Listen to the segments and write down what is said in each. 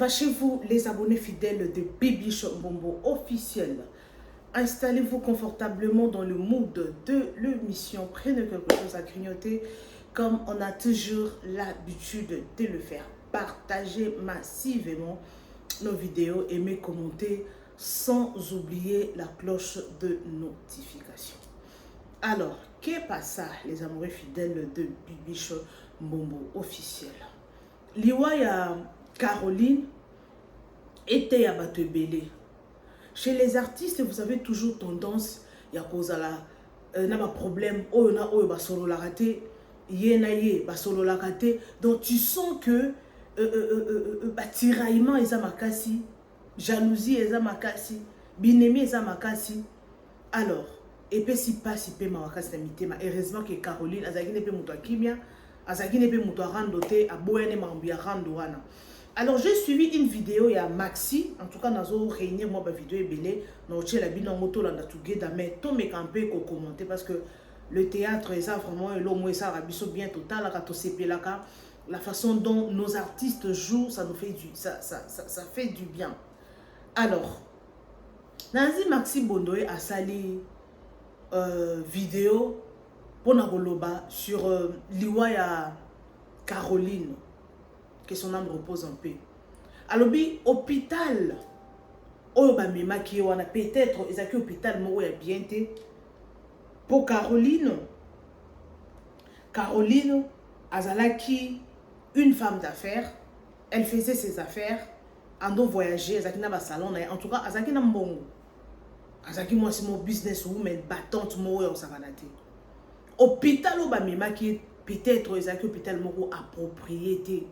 Fâchez-vous, les abonnés fidèles de Bibiche Mbombo officiel. Installez-vous confortablement dans le mood de l'émission. Prenez quelque chose à grignoter comme on a toujours l'habitude de le faire. Partagez massivement nos vidéos, aimez, commentez, sans oublier la cloche de notification. Alors, qu'est passé les amoureux fidèles de Bibiche Mbombo officiel? Liwaya Caroline était à Batebele. Chez les artistes, vous avez toujours tendance, il y a cause à un problème, donc tu sens que tiraillement est makasi, jalousie est makasi, binemi est makasi. Alors, et puis si pas si peu makasi na mitema, heureusement que Caroline azagine pe muto akimia, azagine pe muto randote aboyane mambi randoana. Alors j'ai suivi une vidéo, il y a Maxi, en tout cas nazo réunir moi ma vidéo est belé, non chez la bino moto là together mais tout mes campé ko commenter parce que le théâtre est ça vraiment et l'homme ça rabiso bien total là quand là la façon dont nos artistes jouent ça nous fait du ça fait du bien. Alors Nazi Maxi Bondoé a sali vidéo pour Nagoloba sur Liwaya Caroline, que son âme repose en paix. Alors, hôpital, peut-être, ils ont hôpital, bien pour Caroline. Caroline, Azalaki, une femme d'affaires, elle faisait ses affaires, en doit voyager, Azaki na salon, en tout cas, Azaki na mbongo. Azaki moi c'est mon business woman battante moi au savanate. Hôpital au bamema qui peut-être Azaki hôpital moko approprié.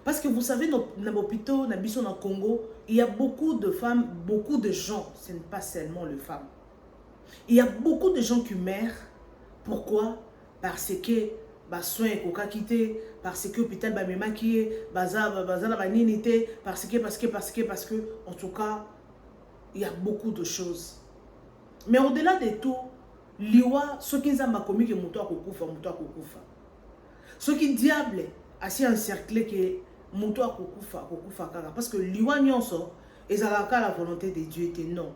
Parce que vous savez, dans l'hôpital, dans le Congo, il y a beaucoup de femmes, beaucoup de gens, ce n'est pas seulement les femmes. Il y a beaucoup de gens qui meurent. Pourquoi? Parce que les soins sont quittés, parce que l'hôpital est maquillé, parce que, en tout cas, il y a beaucoup de choses. Mais au-delà de tout, liwa, ce qui est commis que moutoua kokufa. Ce qui diable, assez encerclé que moutoua kokufa kaka. Parce que liwa nyonso, ils ont la volonté de Dieu était non.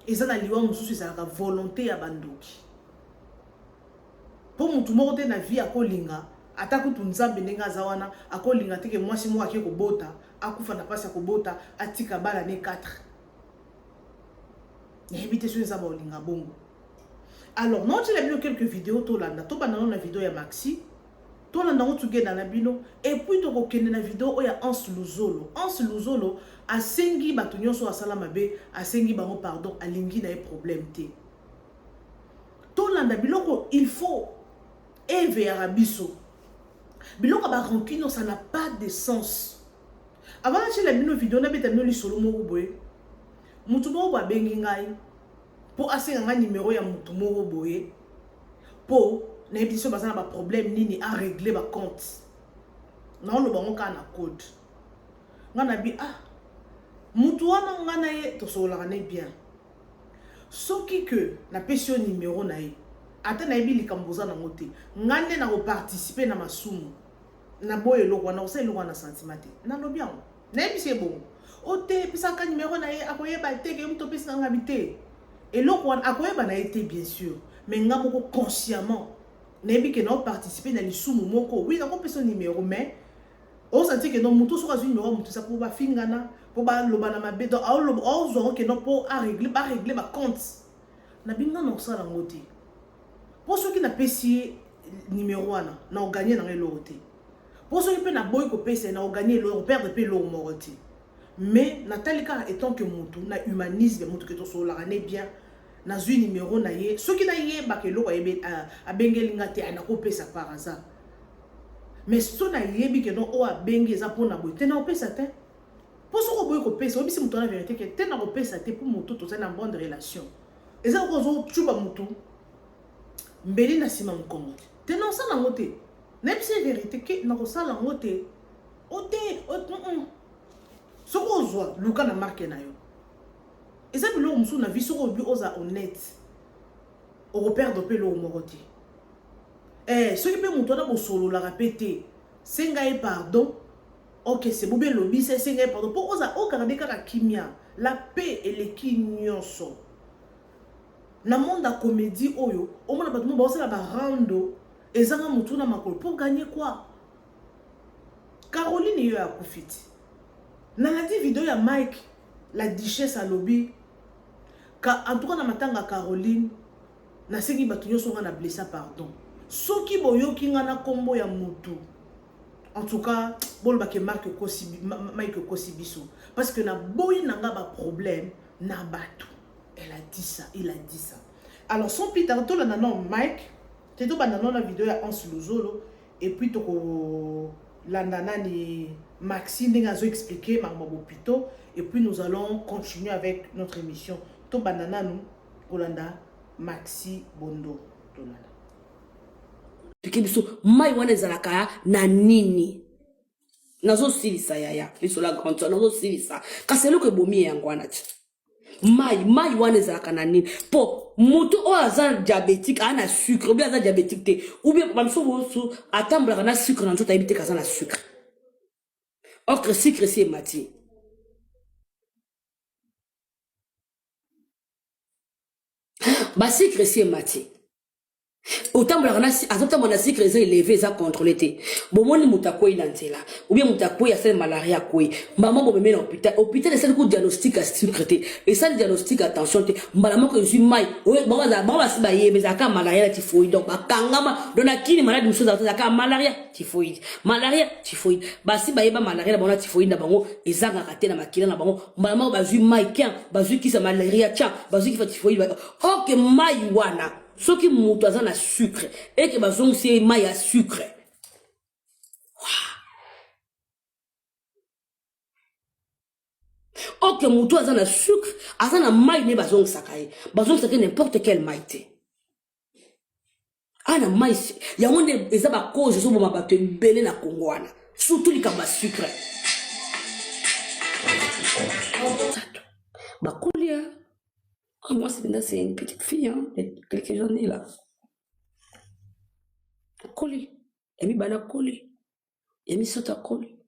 Ils ont la liwa moussou, ils ont la volonté à bandoki. Pour moutou morote na vie à kolinga, ataku tunzambe nenga zawana, à kolinga teke moi si moi qui kobota, akufa na pasi kobota, atika bala ne 4. Alors, non, tu as vu quelques vidéos, tu as vu la vidéo de Maxi, tu as vu la vidéo, et puis tu as vu la vidéo de Hans Luzolo. Hans Luzolo a sengi batunyo so asala mabe, a sengi bango pardon, a lingi na problème te. Tu as vu biloko, il faut éveiller Arabiso. Biloko ba rancune, ça n'a pas de sens. Avant de la vidéo, tu as vu le solo mouboué. Mutumo ba bengi ngai pour asenga nga numéro ya mutumo boye pour na biso bazana ba problème nini à régler ba compte na lo bango kana code ngana bi mutu wana ngana ye to so la ne bien soki que na pesio numéro na ye ata na bi likamboza na ngote ngande na ko participer na masumu na boye lo wana o se lo wana sentimate na lo bien na bi se bon ote pisaka numéro na ye akoyeba te ke mto pisa nga bité et loko akoyeba na été bien sûr mais nga moko consciemment nebi ke no participer na lisumu moko oui na ko pisa numéro mais on sentit que non mutu so kazu numéro mutu sa pour ba fingana pour ba lobana mabe donc au zo ke no pour régler ba compte na binga no sala ngoti pour ceux qui na pesi numéro wana na gagner na l'autre pour ceux qui pe na boy ko pesa na gagner le perdre pe lo moroti. Mais Nathalie étant que moutou na humanisme moutou que to so la ne bien na zu numéro na ye ce qui na ye ba ke lo a bengelinga te na ko pesa par hasard mais so na ye bi ke no o a bengeza pour na bote na pesa te pour so ko boy ko pesa obisi moutou na vérité que te na ko pesa te pour moutou to na bonne relation et ça ko zo chuba moutou mbeli na sima mkongo te non ça na ngote même si vérité que na ko sala ngote ote ce qu'on voit, Luka na marque na yo. Et ça, le moussou na vie sur obi oza honnête. Au repère de pelo moroti. Ce qui peut monter dans mon solo la répéter. Sengaye pardon. ok, c'est bon, bien lobby, c'est pardon. Pour osa, au Canada, la kimia, la paix et les kinyonso. Na monde la comédie, oyo, au moins, on va la rando, et ça, on va makolo. Pour gagner quoi? Caroline, yo a profité. Na la dit vidéo, ya Mike, la duchesse à lobby. En tout cas, na matanga Caroline, na sengi batunyo songa na blessa pardon. Soki boyo kinga na kombo ya mutu. En tout cas, bon ba ke Mike Kosibiso parce que na boy nanga ba problème na batou. Elle a dit ça, il a dit ça. Alors son Peter to la nanon Mike, c'est tout bananon la vidéo ya Hans Luzolo et puis to landana ni Maxime n'engazo expliquer maman pito et puis nous allons continuer avec notre émission. To banana nous Rolanda Maxi Bondo Tonala. Biso mai wana ezalaka na nini nazo silisa yaya biso la grande nazo silisa kasi eloko ebomi yango wana ti mai wana ezalaka na nini po moto oyo aza diabétique ana sucre ou bien aza diabétique te ou bien bamiso boso atambolaka na sucre na nzoto ayebi te kaza na sucre ocre sucre si emati basucre si emati autant mon sucre est élevé, ça contrôlé. Bon, mon moutakoui là, ou bien moutakoui a fait malaria koui. Maman me met à l'hôpital. Hôpital est le diagnostic à sucre. Et ça, le diagnostic, attention, maman que je suis maille. Oui, bon, si baye, mais ça a malaria typhoïde. Donc, kangama, dans la kini malade, monsieur, ça a malaria typhoïde. Malaria typhoïde. Bah, si baye, malaria, bon, typhoïde, na bango, et ça, a raté na makina, na bango. Maman, bah, je maille, tiens, bah, je qui sa malaria, tiens, bah, je qui fait typhoïde. Ok, maille, wana. Ce qui monte à la sucre et que bazong c'est maille à sucre. Ok, monto à la sucre, à la maille ne bazong sakaye. Bazong sakaye n'importe quelle maille. Ah, la maille, il y a des abats cause sur ma batte belé na Congoana. Surtout les cabas sucre. Bakulia. Ah, moi, c'est une petite fille, hein, de quelques années là. Koli. Yami bana koli. Yami sota koli.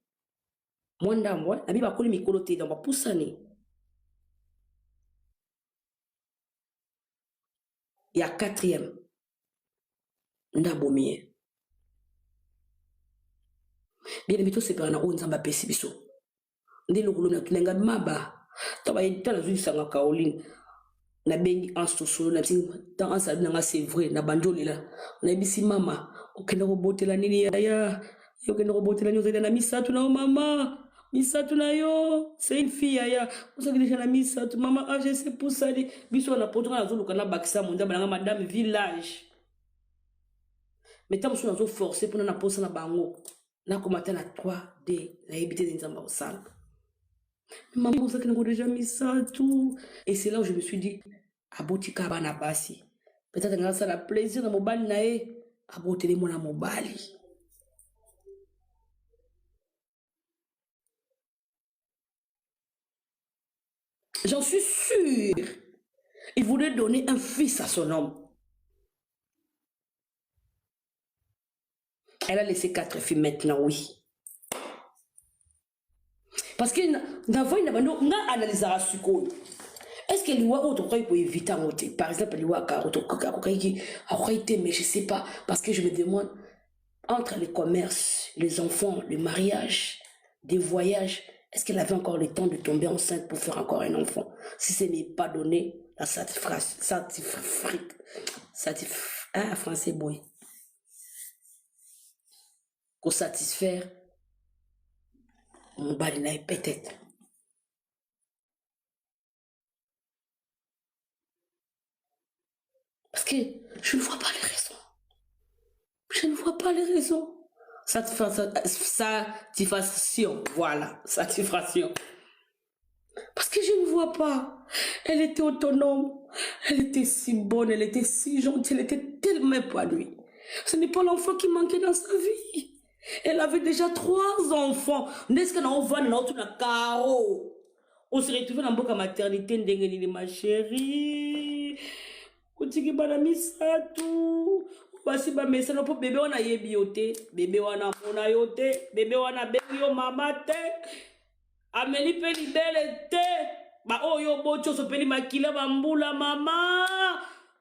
Mwanda mwa. Yami ba koli mikolo te dans ba poussani. Il y a quatrième. Nda bomie. Bien aimé, tout c'est pas na onzamba pesi biso. Ndi lokolo na tulenga maba. Taba yita la zui sanga Caroline. Na bengi en sosolo na ting dans en salle na c'est vrai na banjoli là na bisi mama okenda robotela nini ya okenda robotela nyo zeda na misatu na mama misatu na yo c'est une fille ya osaki déjà na misatu mama ah je sais pour ça biso na poto na zoluka na bakisa monda balanga madame village mais tant so na zo forcer pour na posa na bango na komata na 3D na ebité nzamba osala. Maman, on sait que nous avons déjà mis ça, tout. Et c'est là où je me suis dit, Abotika Banabasi. Peut-être que ça a plaisir dans mon bal, Aboté mon amobali. J'en suis sûre. Il voulait donner un fils à son homme. Elle a laissé 4 filles maintenant, oui. Parce que d'avant, il n'a pas analysé la sucre. Est-ce que l'Iwa autre peut éviter en côté? Par exemple, l'Iwa mais je ne sais pas. Parce que je me demande, entre les commerces, les enfants, le mariage, des voyages, est-ce qu'elle avait encore le temps de tomber enceinte pour faire encore un enfant? Si ce n'est pas donné, la français boy. Pour satisfaire mon balinaï peut-être. Parce que je ne vois pas les raisons. Je ne vois pas les raisons. Satisfaction, voilà, satisfaction. Parce que je ne vois pas. Elle était autonome. Elle était si bonne, elle était si gentille, elle était tellement épanouie. Ce n'est pas l'enfant qui manquait dans sa vie. Elle avait déjà 3 enfants. N'est-ce qu'on va dans notre carreau? On se retrouve dans la maternité, ma chérie. Kutiki bana misatu. basi bamesana mpo bebe wana ayebi yo te, bebe wana amona yo te, bebe wana abengi yo mama te, ameli mpe libele te, baoyo boti osopeli makila bambula mama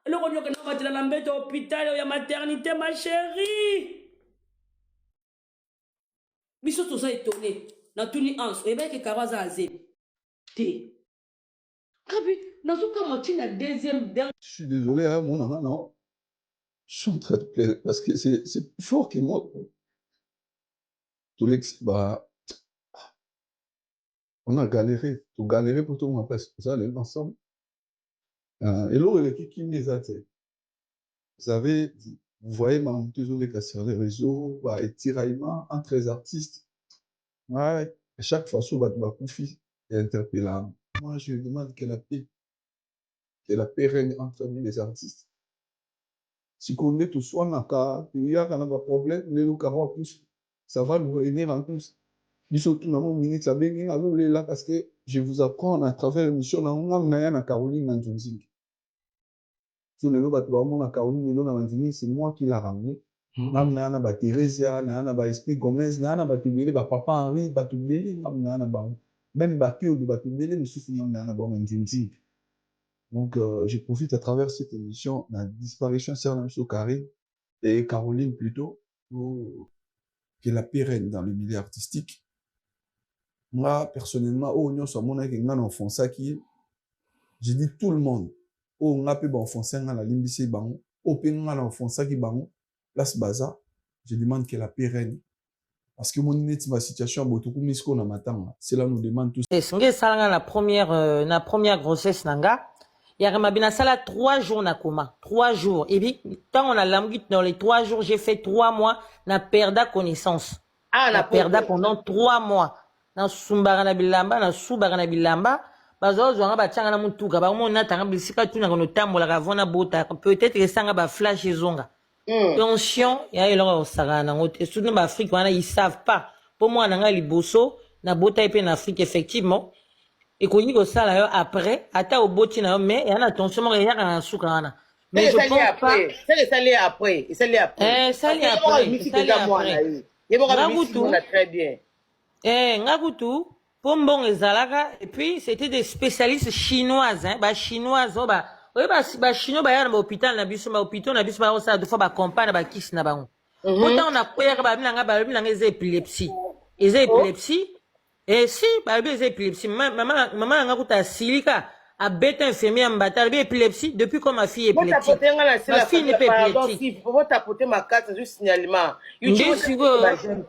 eloko nyoke na batela na mbeto hôpital ya maternité ma chérie. Biso toza étonné natuni anse oyebaki karo aza azebi te kabi nazoka na deuxième dernière. Je suis désolé, hein, mon maman, non. Je suis en train de pleurer parce que c'est plus fort que moi. Tout bah, on a galéré pour tout le monde parce que ça, les ensemble. Et l'autre, qui les a fait. Vous savez, vous voyez ma toujours sur les réseaux, bah, et tiraillement entre les artistes. Ouais, et chaque fois, sur votre conflit et interpellant. Moi, je demande que la paix règne entre les artistes. Si on est tout soit il y a un problème, ça va nous réunir en plus. Surtout dans mon minute, ça va là parce que je vous apprends à travers l'émission, dans Caroline Nanjunzing. Sur le lot, à Caroline Nanjunzing, c'est moi qui l'a ramené. Nana ba Teresia, nana ba Esprit Gomez, nana ba Tubele, ba Papa Henri, ba Tubele, nana ba même ba Pio, ba Tubele, mais sous nana ba Nanjunzing. Donc, je profite à travers cette émission, la disparition de Karim et Caroline plutôt, pour que la paix règne dans le milieu artistique. Moi, personnellement, on a mon enfant ça qui je dis tout le monde, on a pu enfoncer dans la limbisi bango, on a l'enfant ça qui bango, place baza, je demande que la paix règne. Parce que mon ma situation beaucoup misko na matanga, cela nous demande tous. C'est la première grossesse nanga. Il y a sala 3 jours na coma, 3 jours. Et puis, quand on a l'ambit dans les 3 jours, j'ai fait 3 mois, na perda connaissance. Ah, na perda pendant 3 mois. Na sumbara bilamba, na subara bilamba. Bazo zwanga ba tchanga na mutuka, ba mo na tanga bisika tu na kono tambola ka vona bota. Peut-être que sanga ba flash zonga. Tension, ya eloko osaka na ngote. Surtout ba Afrique wana ils savent pas. Pour moi nanga liboso, na bota epe en Afrique effectivement. Et qu'on y go ça là après ata oboti na mais il y a attention moi il y a un sucre là mais je pense pas c'est ça lié après ça lié après ça lié après il y a très bien ngakutu pombon ezalaka et puis c'était des spécialistes chinoises hein ba chinoises ba chinois ba ya na hôpital na biso ba hôpital na biso ba ça deux fois ba campagne ba kiss na bango pourtant on a koya ba bilanga épilepsie et si, bah, les épilepsie, maman a un silika, a bête infirmière, m'battre, épilepsie, depuis quand ma fille est épileptique. Ma fille n'est pas épileptique. Faut t'apporter ma carte, juste signalement.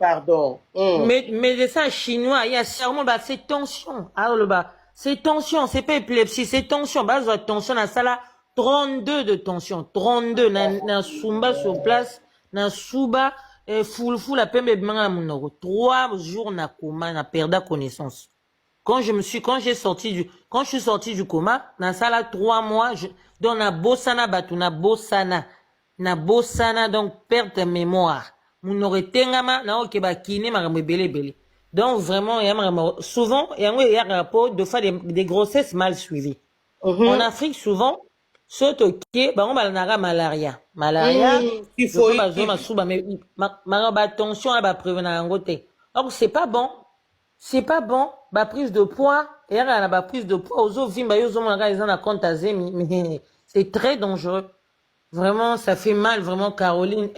Pardon. Mais de ça, chinois, il y a sûrement, bah, c'est tension. Alors, bah, c'est tension, c'est pas épilepsie, c'est tension. Bah, j'ai tension, dans ça là, 32 de tension. 32, na sumba sur place, na suba. Full la pembe bimanga monoro 3 jours na coma na perda connaissance quand je suis sorti du coma na sala 3 mois donc na bossana batu na bossana donc perte de mémoire monoro tengama na okeba kine makambo belé donc vraiment souvent il y a rapport de fois des grossesses mal suivies en Afrique souvent soto ke bango balanaka malaria il faut masuba mais ma tension ba prévenir yango te donc c'est pas bon ba prise de poids et na ba prise de poids ozo vimba yo zo mona ils en a compte azemi mais c'est très dangereux vraiment ça fait mal vraiment Caroline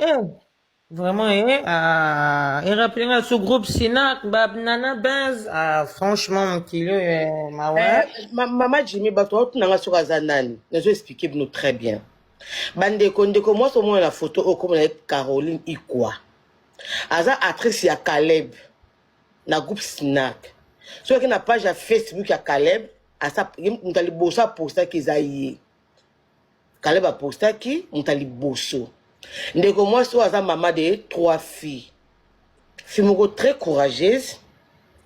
vraiment et rappelez ce groupe Sinac nana Benz franchement mon kilo maman Jimmy bato tu nanga sur azanani nous expliquer nous très bien bande ko moi sur moi la photo au comme Caroline Ikwa aza actrice ya Caleb na groupe Sinac sur na page à Facebook ya Caleb asa mutali bossa posta kizayi Caleb a posta ki mutali bosso ndeko moi so aza maman de 3 filles fille très courageuse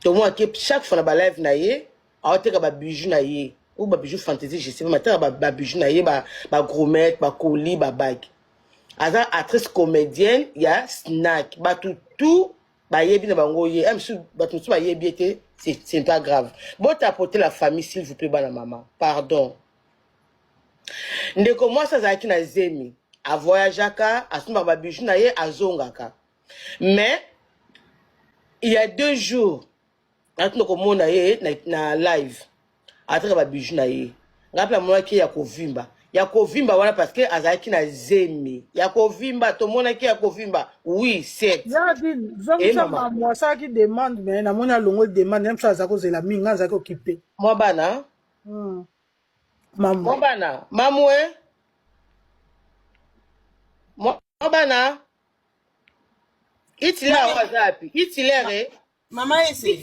to moi qui chaque fois na ba live na ye awateka ba bijou na ye ou ba bijou fantaisie je sais matin ba bijou na ye ba gromette ba colis ba bague aza actrice comédienne ya Snack ba tout ba yebi na bango ye même si ba tout ba yebi était c'est pas grave bon t'apporter la famille s'il vous plaît bana maman pardon ndeko moi ça za ki na zemi a voyageaka, a sumba ba bijou na ye, a zongaka. Mais, il y a 2 jours, maintenant que mon aye na live, a tra ba bijou na ye. Rappela moi ki ya kovimba. Ya kovimba wana parce que azaki na zemi. Ya kovimba to mona ki ya kovimba. Oui, c'est. Zadine, zonga maman ça qui demande mais na mona longo demande même ça zako zela minga zako occupé. Moi bana. Maman. Moi bana. Mamoué. Moi bana. Itila wazapi. Itilere. Mama ese.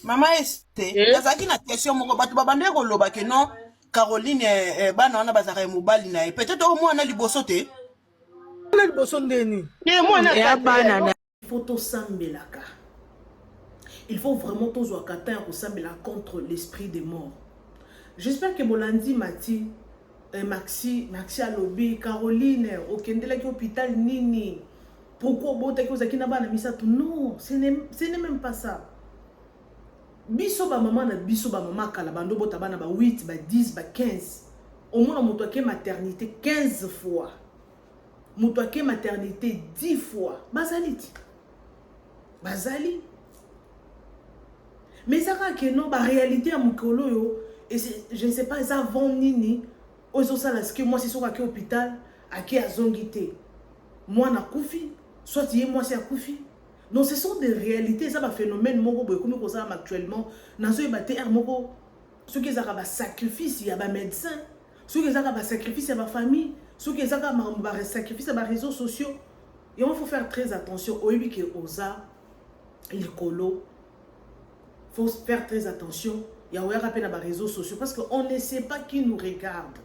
Mama ese. Nazaki na question moko batu babande ko loba ke non Caroline bana wana bazaka ya mobali na ye. Peut-être au moins na liboso te. Na liboso ndeni. Il faut tout sambelaka. Il faut vraiment tous wakata ko sambela contre l'esprit des morts. J'espère que Bolandi Mati Maxi Alobi Caroline okendela ki hôpital nini. Pourquoi bota ki ozaki na bana misatu? Non, ce n'est même pas ça. Biso ba maman na biso ba maman kala bando bota bana ba 8 ba 10 ba 15. Au moins moto ke maternité 15 fois. Moto ke maternité 10 fois. Bazaliti. Bazali. Mais ça que non ba réalité à mukolo yo et je ne sais pas ça vont nini ozo sala ce que moi c'est sur à hôpital à qui a zongité. Moi na kufi soit y moi c'est à kufi. Donc ce sont des réalités, ça va phénomène moko boy comme ko ça actuellement dans ce baté moko ceux qui ça va sacrifice il y a ba médecin, ceux qui ça va sacrifice il y a ba famille, ceux qui ça va sacrifice il y a ba réseaux sociaux. Et il faut faire très attention au que oza l'écolo. Faut faire très attention, il y a un rappel à ba réseaux sociaux parce qu'on ne sait pas qui nous regarde.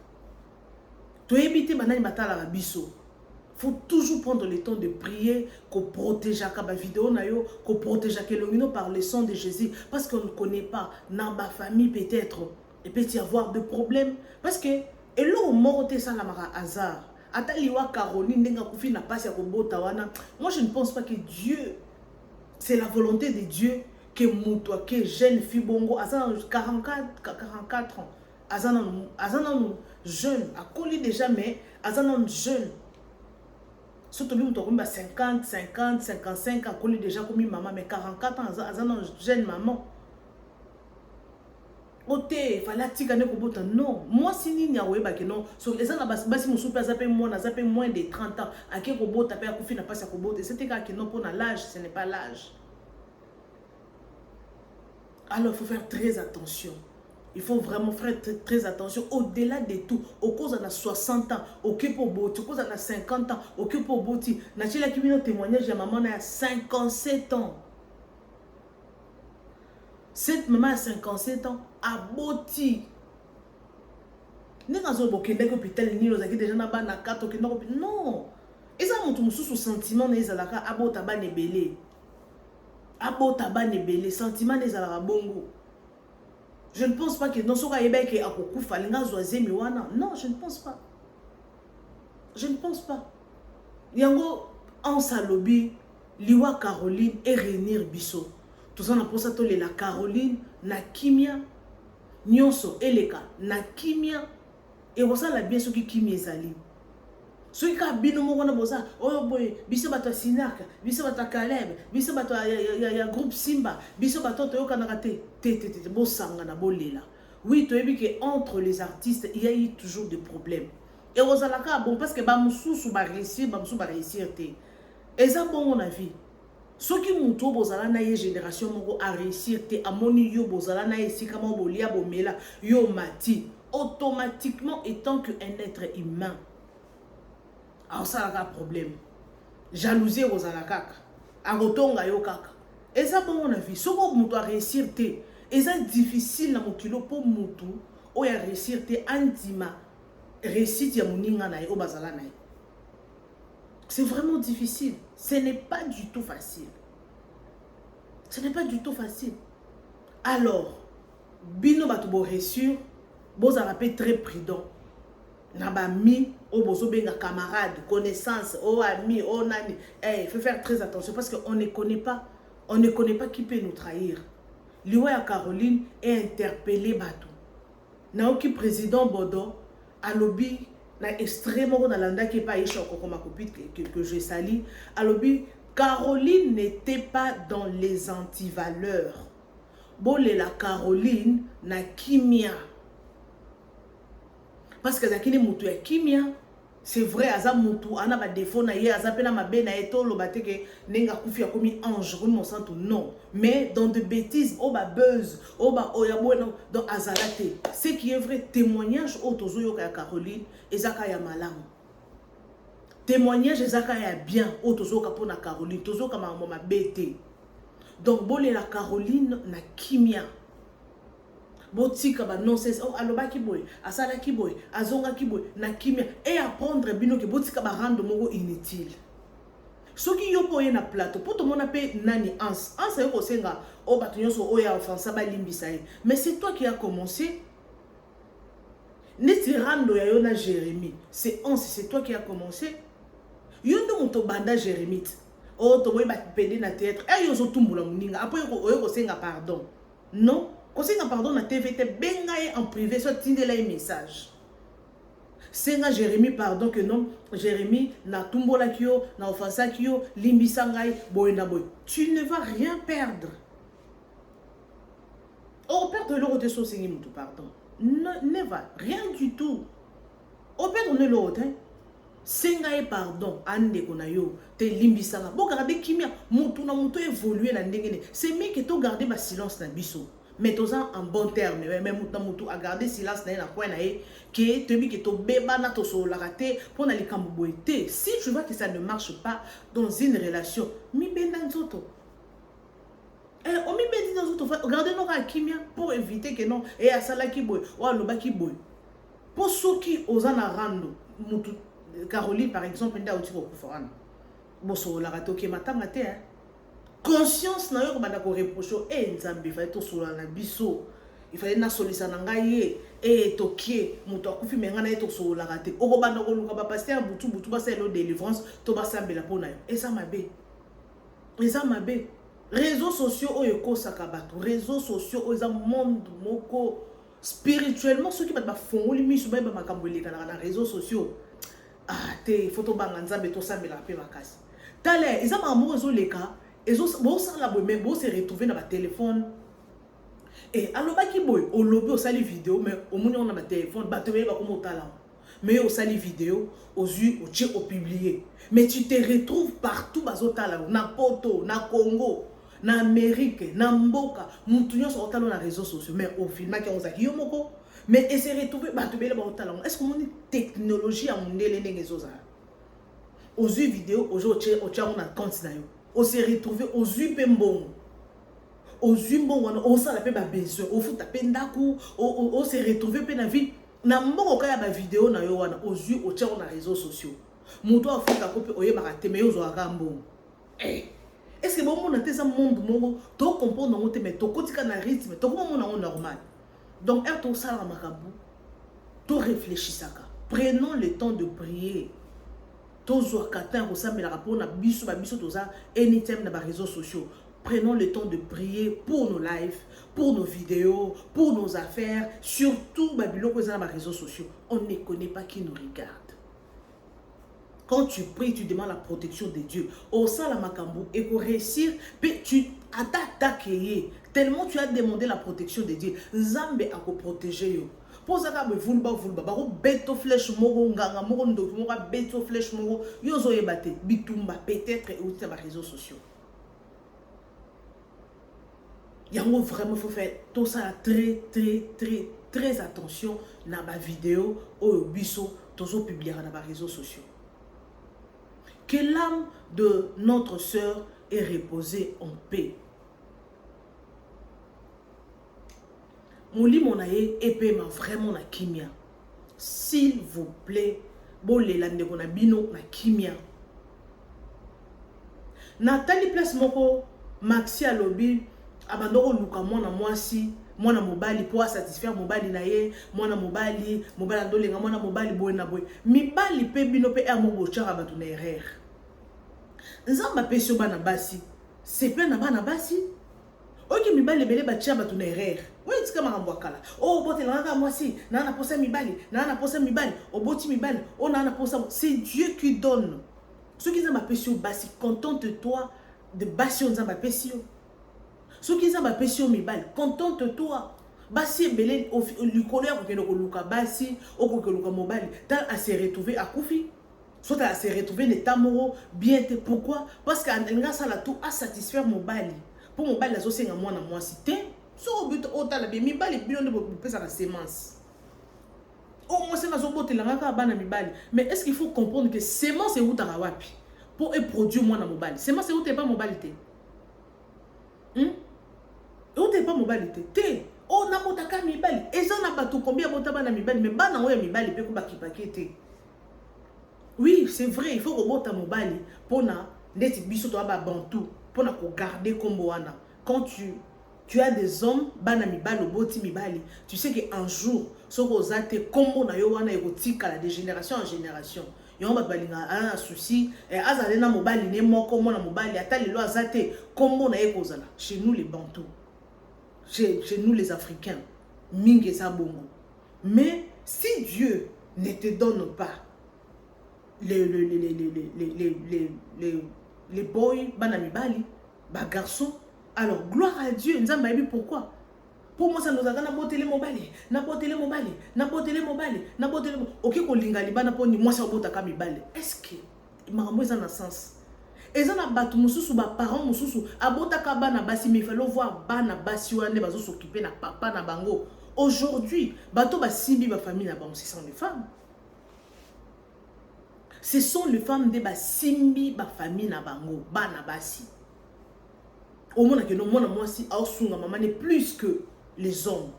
Tu éviter banani batala la biso. Faut toujours prendre le temps de prier, qu'on protège la vidéo, qu'on protège l'omino par le sang de Jésus. Parce qu'on ne connaît pas, dans ma famille peut-être, il peut y avoir des problèmes. Parce que, et là, on m'a ça la hasard. Ataliwa Caroline, n'a pas moi, je ne pense pas que Dieu, c'est la volonté de Dieu que Moutoua, que jeune fille bongo, à 44 ans, à jeune, à coller déjà, mais à jeune. Surtout lui, on a 50, 55 ans, qu'on est déjà comme une maman, mais 44 ans, une jeune maman. Ok, il fallait tirer non. Moi, si n'y a pas de non, sur les gens, si mon super zappé moins de 30 ans, à qui robot tapé à Kofi n'a pas sa robot, et c'était que non, pour l'âge, ce n'est pas l'âge. Alors, il faut faire très attention. Il faut vraiment faire très attention. Au-delà de tout, au cause de 60 ans, au cause de 50 ans, au cause de Boti. Nachila qui vient témoignage de maman a 57 ans. Cette maman a 57 ans, à Boti. N'est pas un bokende hôpital ni los aki déjà na ba na 4 non. Et ça montre sous sentiment ne ezalaka abota ba nebele. Abota ba nebele sentiment ne ezalaka bongo. Je ne pense pas que dans ce cas, non, je ne pense pas. Je ne pense pas. Yango, en salobi, liwa Caroline et Renir Bisso. Tout ça, on a pensé à la Caroline, na kimia, nyonso, eleka, na kimia, et on la bien ce qui kimia zali. Ce qui a bien au monde, oh boy, biso bato Sinak, biso bato Caleb, biso bato ya groupe Simba, biso bato Toyo Kanarate, bo sanga na bolela. Oui, tu as vu qu'entre les artistes, il y a eu toujours des problèmes. Et aux alaka, bon, parce que ba moussou ba réussir, et ça, bon, mon avis. Ceux qui m'ont trouvé bozala na ye génération moko a réussir te amoni yo bozala na ye sika mo bolia bomela yo mati automatiquement étant que un être humain. Alors ça a un problème. Jalousie aux alakaka. A rotonga yo kaka. Et ça bon mon avis, ce qu'on doit réussir te, et ça difficile na mokilo pour mutu o ya réussir te antima réussite ya moninga na yo bazala na yo. C'est vraiment difficile. Ce n'est pas du tout facile. Ce n'est pas du tout facile. Alors, bino batubo réussir, vous avez très prudent. Nabami, oh bozo benga camarade, connaissance, oh ami, oh nani. Il faut faire très attention parce qu'on ne connaît pas. On ne connaît pas qui peut nous trahir. Liwa Caroline est interpellé bateau. Naoki président Bodo, alobi, na extrêmement dans l'anda qui est pas échec comme ma copine que je sali alobi Caroline n'était pas dans les antivaleurs. Bolé la Caroline na kimia. Parce que zakini mutu ya kimia. C'est vrai, aza mutu, ana ba défaut na ye, aza pena ma be na eto lo bateke nenga kufia komi ange, comme mon santo non. Mais dans de bêtises, oh ba buzz, oh ba oya bueno, dans azalate. Ce qui est vrai, témoignage au tozo yo ya Caroline, ezaka ya malamu. Témoignage ezaka ya bien au tozo ka pona Caroline, tozo ka ma bete. Donc bolé la Caroline na kimia. Botika ba nonsense oh aloba ki boy asala ki boy azonga ki boy na kimia et apprendre bino ke botika ba rendre mongo inutile soki yo boye na plateau pour tout monde pe nani ans yo ko senga o batu nyonso o ya offense ba limbisa ye mais c'est toi qui a commencé neti rando ya yo na Jérémie c'est toi qui a commencé yo ndo moto banda Jérémie oh to boye ba pende na théâtre et yo zo tumbula muninga après yo ko senga pardon non. Conseil pardon na TVT bengaye en privé soit tindela un message. Senga Jérémie pardon que non Jérémie na tumbola kyo na offensa kyo limbisa ngai boyna boy. Tu ne vas rien perdre. Oh perdre l'eau de so sengi mutu pardon. Ne va rien du tout. Oh perdre ne l'autre hein. Senga et pardon ande kona yo te limbisa nga. Bo garder kimia mutu na mutu évoluer na ndengene. C'est mieux que to garder ba silence na biso. Mettons-en en bon terme, même mutu a gardé silence na quoi na que te bi que to beba na to so la raté pour na likamboité. Si tu vois que ça ne marche pas dans une relation, mi benda nzoto. On mi benda nzoto, regardez nos kimia pour éviter que non et asala ki boy ou aloba ki boy. Pour ceux qui osent na rando mutu Caroline par exemple nda otiko kufana. Boso la raté ki matanga te hein. Conscience na yo banda ko reprocher nzambe fa to sola na biso il fallait na solisa na ngai tokie muto akufi menga na to sola raté o banda ko luka ba pasteur butu ba selo délivrance to ba sambela pona yo eza mabe réseaux sociaux o yeko sakabatu réseaux sociaux o eza monde moko spirituellement ceux qui ba fongoli misu ba makambo eleka na réseaux sociaux te photo banga nzambe to sambela pe makasi tale eza makambo zo leka et bon ça la boy mais bon se retrouver dans ma téléphone et alors ba ki boy au lobby au sali vidéo mais au moins on a ma téléphone ba te ba comme au talent mais au sali vidéo aux yeux au tché au publier mais tu te retrouves partout bazo talent na poto na Congo na Amérique na mboka mutu nyonso au talent na réseaux sociaux mais au film qui on zaki yo moko mais et se retrouver ba te ba au talent est-ce qu'on a technologie à mondele ndenge zoza aux yeux vidéo au jour au tché on a compte na yo on s'est retrouvé aux yeux pembon aux yeux bon on s'en appelle ba besoin au foot taper ndaku on s'est retrouvé pe na vie na mboko kaya ba vidéo na yo wana aux yeux au tcha na réseaux sociaux muto afika ko pe oyeba ka teme yo zo akambo est-ce que bon mon ateza monde mongo to comprendre ngo te mais to kotika na rythme to comment mon normal donc er to sala makabu to réfléchissaka prenons le temps de prier. Tozo katin ressemble à pour na biso ba biso toza anytime na ba réseaux sociaux. Prenons le temps de prier pour nos lives, pour nos vidéos, pour nos affaires, surtout ba biloko za na ba réseaux sociaux. On ne connaît pas qui nous regarde. Quand tu pries, tu demandes la protection de Dieu. Au sein la makambo et pour réussir, tu attaques tellement tu as demandé la protection de Dieu. Zambe a ko protéger yo. Pour ça que vulba baro beto flèche moro nganga moro ndoki moro beto flèche moro yozo yebate bitumba peut-être et aussi sur les réseaux sociaux. Yango vraiment faut faire tout ça très attention na ba vidéo ou biso tozo publier na ba réseaux sociaux. Que l'âme de notre sœur est reposée en paix. Mon lit mon aïe épée m'a vraiment na kimia. S'il vous plaît, bon les lande qu'on a bino na kimia. Nathalie place moko Maxi à lobby abandonne luka mwana mwasi mwana mobali pour satisfaire mobali na ye mwana mobali ndolenga mwana mobali boy na boy mibali pe bino pe amo bochara batu na erreur. Nzamba pesio bana basi c'est plein na bana basi. Ok mibali belé ba tia batu na erreur. Oui, c'est comme un boakala. Oh, bote la moi si, nana posa mibali, oboti mibali, oh nana posa. C'est Dieu qui donne. Ceux qui ont ma passion basi, contente-toi de basi on ma passion. Ceux qui ont ma passion mibali, contente-toi. Basi belé au colère que le luka basi, au que luka mobali, t'as à se retrouver à Koufi. Soit à se retrouver l'état moro bien. Pourquoi? Parce qu'en ça la tout à satisfaire mon bali. Pour mon bali, la sauce à moi na moi cité. Sur but autant la bien mi bali bien de pesa la sémence. Au moins c'est la zobote la ngaka bana mi bali. Mais est-ce qu'il faut comprendre que sémence est où ta wapi pour produire moi na mon bali. Sémence est où t'es pas mon bali té. Où t'es pas mon bali té. Oh na botaka mi bali. Et ça n'a pas tout combien botaba na mi bali mais bana oya mi bali pe ko bakipaki té. Oui, c'est vrai, il faut remonter à mobile pour na ndeti biso to ba bantu pour na ko garder combo wana. Quand tu as des hommes bana mibali oboti mibali, tu sais que un jour soko zate combo na yo wana erotika la de génération en génération. Yo ba balinga un souci et azale na mobali ne moko mona mobali ata lelo azate combo na ekozala chez nous les bantous. Chez nous les Africains, mingi sa bongo. Mais si Dieu ne te donne pas les boys, banamibali, bah garçons, alors gloire à Dieu. Nous avons dit pourquoi. Pour moi, ça nous a donné n'importe mobali, ok, qu'on linga liba n'importe moi ça bota kamibali. Est-ce que maman ça n'a sens? Et ça n'a pas tout mususu ba parents mususu abota kabana basi mais il faut voir bana basi wane bazo s'occuper na papa na bango. Aujourd'hui, bato ba simbi ba famille na bango, ce sont les femmes. Ce sont les femmes de ba simbi ba famille na bango, bana basi. Au moins que non moi si aosunga maman n'est plus que les hommes.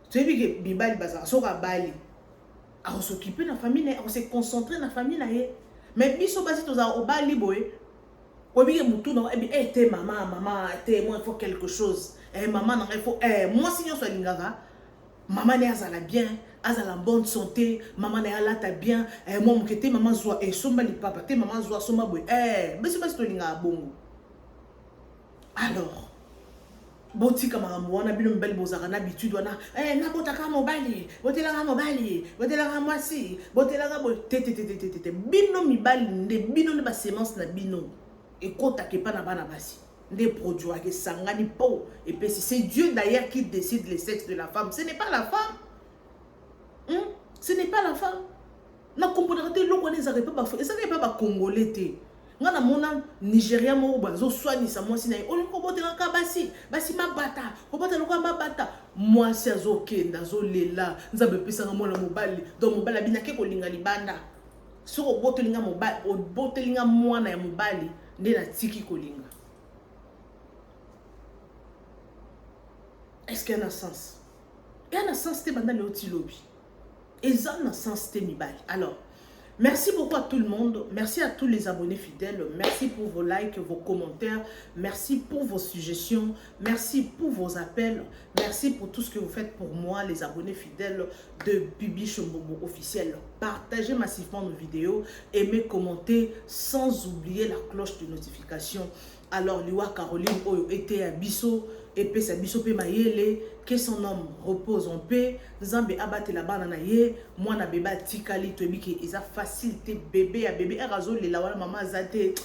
Tu sais que bibali baza soka bali. A s'occuper na famille, a se concentrer na famille na ye. Mais biso basi toza au bali boy. Obi mutu na eh te maman te moi il faut quelque chose. Maman il faut moi si on soit lingara. Maman est à la bien, à la bonne santé, maman est à la ta bien, moi mon kete maman zoa et somba li papa te maman zoa somba boy mais c'est pas ce linga bongo. Alors boti kama mwana bino mbeli bozaka na habitude wana na botaka mobali botela mwasi botela boy te bino mibali nde bino ne ba semence na bino ekota ke pa na bana basi. Des produits qui sangani po et puis c'est Dieu d'ailleurs qui décide le sexe de la femme. Ce n'est pas la femme. Ce n'est pas la femme. Na comprendre lo ko les arrêter pas ça n'est pas congolais té. Ngana mona Nigeria mo bazo soigner sa moi sina on ko botela ka basi mabata ko botela ko mabata moi si azokenda zo lela nzabe pesa ngamo mobali donc mobali binake ko linga libanda so ko botelinga mobali o botelinga mwana ya mobali nde na tiki ko linga. Est-ce qu'il y a un sens? Il y a un sens, c'est maintenant le petit lobby. Et ça, il y a un sens, c'est mi bail. Alors, merci beaucoup à tout le monde. Merci à tous les abonnés fidèles. Merci pour vos likes, vos commentaires. Merci pour vos suggestions. Merci pour vos appels. Merci pour tout ce que vous faites pour moi, les abonnés fidèles de Bibi Chombobo officiel. Partagez massivement nos vidéos. Aimez, commentez, sans oublier la cloche de notification. Alors, Liwa Caroline Oyo était à Bisso. Et puis, c'est Bisso Pe Mayele. Que son homme repose en paix. Zambe abate la banana ye. Moi, na bébé tikali. Tobi ki isa facilité bébé à bébé. Erazo le la wala maman zate.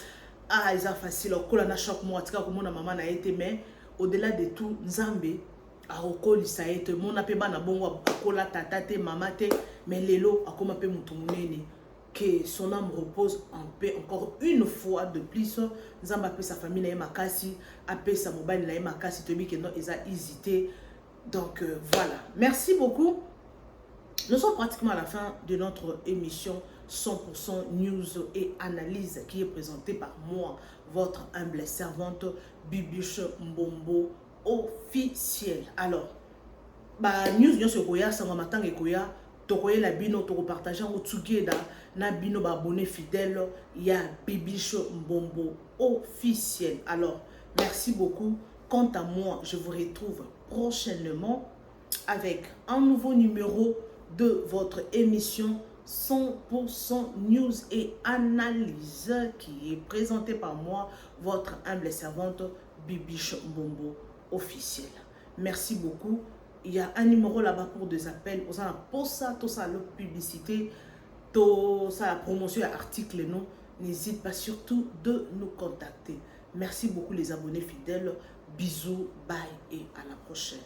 Ah, isa facile. Okola na choc moi. Tika ko mona maman na été. Mais au-delà de tout, Zambe a okoli sa été. Mona pe bana bongo akola tata te mama te. Mais lelo akoma pe mutu munene. Que son âme repose en paix encore une fois de plus. Zamba appelle sa famille na makasi, appelle sa mobile na makasi, tobi que non, ils ont hésité. Donc voilà. Merci beaucoup. Nous sommes pratiquement à la fin de notre émission 100% news et analyse qui est présentée par moi, votre humble servante Bibiche Mbombo officiel. Alors, bah news bien sûr koya sama matang et koya tokoye la bino toko partager au together na bino ba abonné fidèle ya Bibiche Mbombo officiel. Alors, merci beaucoup. Quant à moi, je vous retrouve prochainement avec un nouveau numéro de votre émission 100% news et analyse qui est présentée par moi, votre humble servante Bibiche Mbombo officiel. Merci beaucoup. Il y a un numéro là-bas pour des appels. On a pour ça, tout ça, la publicité, tout ça, la promotion, l'article, non. N'hésite pas surtout de nous contacter. Merci beaucoup les abonnés fidèles. Bisous, bye et à la prochaine.